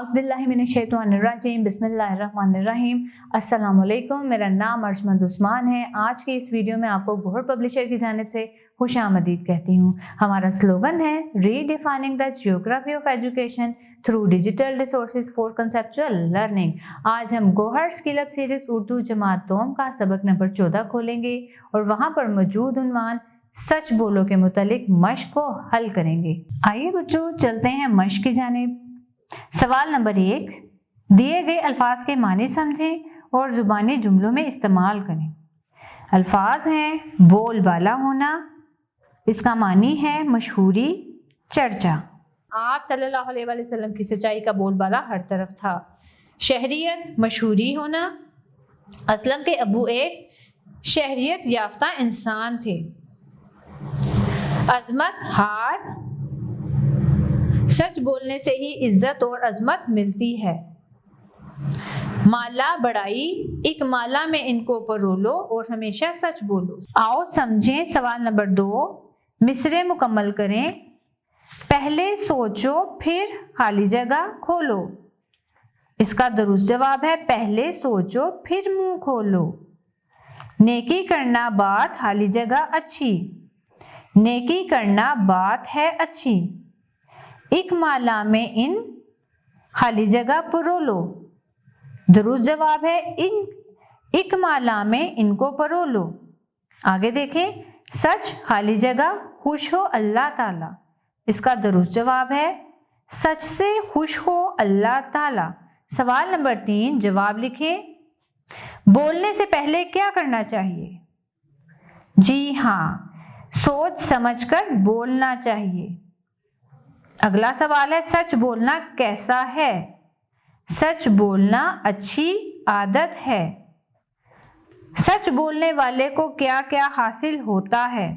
औज़ुबिल्लाहिमिनश्शैतानिर्रजीम बिस्मिल्लाहिर्रहमानिर्रहीम। अस्सलाम वालेकुम। मेरा नाम अर्शमंद उस्मान है। आज की इस वीडियो में आपको गोहर पब्लिशर की जानिब से खुशामदीद कहती हूँ। हमारा स्लोगन है redefining the geography of education through digital resources for conceptual learning. आज हम Gohar skill up series Urdu जमात दोम का सबक नंबर 14 खोलेंगे और वहाँ पर मौजूद उन्वान सच बोलो के मुतालिक मश्क को हल करेंगे। आइए बच्चों चलते हैं मश्क की जानिब। सवाल नंबर 1, दिए गए अल्फाज के मानी समझें और जुबानी जुमलों में इस्तेमाल करें। अल्फाज हैं बोलबाला होना, इसका मानी है मशहूरी, चर्चा। आप सल्लल्लाहु अलैहि वसल्लम की सच्चाई का बोलबाला हर तरफ था। शहरियत मशहूरी होना, असलम के अबू एक शहरियत याफ्ता इंसान थे। अजमत हार, सच बोलने से ही इज्जत और अजमत मिलती है। माला बड़ाई, एक माला में इनको परोलो और हमेशा सच बोलो। आओ समझें सवाल नंबर 2, मिसरे मुकम्मल करें। पहले सोचो फिर खाली जगह खोलो। इसका दुरुस्त जवाब है पहले सोचो फिर मुंह खोलो। नेकी करना बात खाली जगह अच्छी, नेकी करना बात है अच्छी। एक माला में इन खाली जगह परोलो। दुरुस्त जवाब है इन एक माला में इनको परोलो। आगे देखें, सच खाली जगह खुश हो अल्लाह ताला। इसका दुरुस्त जवाब है सच से खुश हो अल्लाह ताला। सवाल नंबर 3, जवाब लिखें। बोलने से पहले क्या करना चाहिए? जी हाँ, सोच समझकर बोलना चाहिए। अगला सवाल है सच बोलना कैसा है? सच बोलना अच्छी आदत है। सच बोलने वाले को क्या क्या हासिल होता है?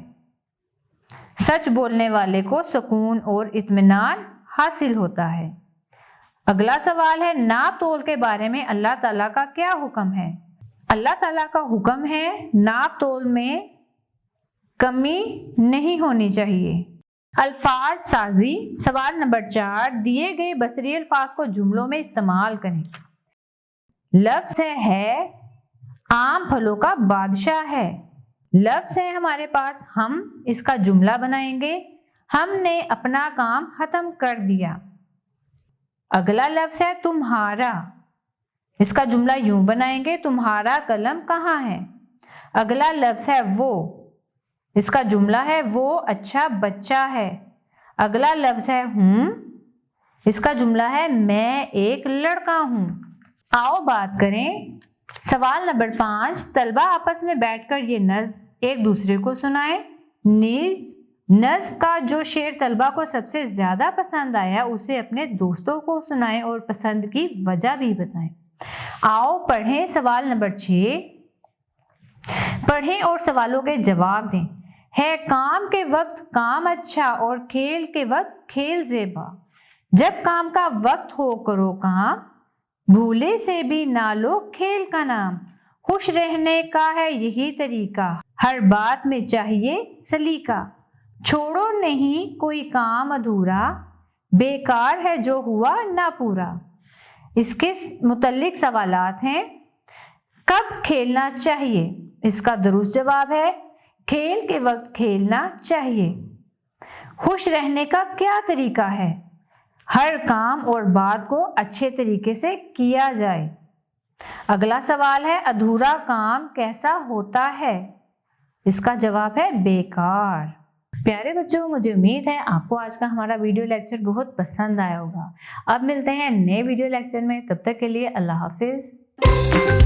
सच बोलने वाले को सुकून और इत्मीनान हासिल होता है। अगला सवाल है नाप तोल के बारे में अल्लाह ताला का क्या हुक्म है? अल्लाह ताला का हुक्म है नाप तोल में कमी नहीं होनी चाहिए। अल्फाज साजी। सवाल नंबर 4, दिए गए बसरी अल्फाज को जुमलों में इस्तेमाल करें। लफ्ज है आम फलों का बादशाह है। लफ्ज है हमारे पास हम, इसका जुमला बनाएंगे। हमने अपना काम खत्म कर दिया। अगला लफ्ज है तुम्हारा, इसका जुमला यूं बनाएंगे तुम्हारा कलम कहाँ है। अगला लफ्ज है वो, इसका जुमला है वो अच्छा बच्चा है। अगला लफ्ज है हूँ, इसका जुमला है मैं एक लड़का हूँ। आओ बात करें। सवाल नंबर 5, तलबा आपस में बैठकर ये नज़्म एक दूसरे को सुनाए। नज़्म का जो शेर तलबा को सबसे ज्यादा पसंद आया उसे अपने दोस्तों को सुनाएं और पसंद की वजह भी बताएं। आओ पढ़ें। सवाल नंबर 6, पढ़ें और सवालों के जवाब दें। है काम के वक्त काम अच्छा और खेल के वक्त खेल ज़ेबा। जब काम का वक्त हो करो काम, भूले से भी ना लो खेल का नाम। खुश रहने का है यही तरीका, हर बात में चाहिए सलीका। छोड़ो नहीं कोई काम अधूरा, बेकार है जो हुआ ना पूरा। इसके मुतल्लिक सवालात हैं। कब खेलना चाहिए? इसका दुरुस्त जवाब है खेल के वक्त खेलना चाहिए। खुश रहने का क्या तरीका है? हर काम और बात को अच्छे तरीके से किया जाए। अगला सवाल है अधूरा काम कैसा होता है? इसका जवाब है बेकार। प्यारे बच्चों, मुझे उम्मीद है आपको आज का हमारा वीडियो लेक्चर बहुत पसंद आया होगा। अब मिलते हैं नए वीडियो लेक्चर में, तब तक के लिए अल्लाह हाफिज।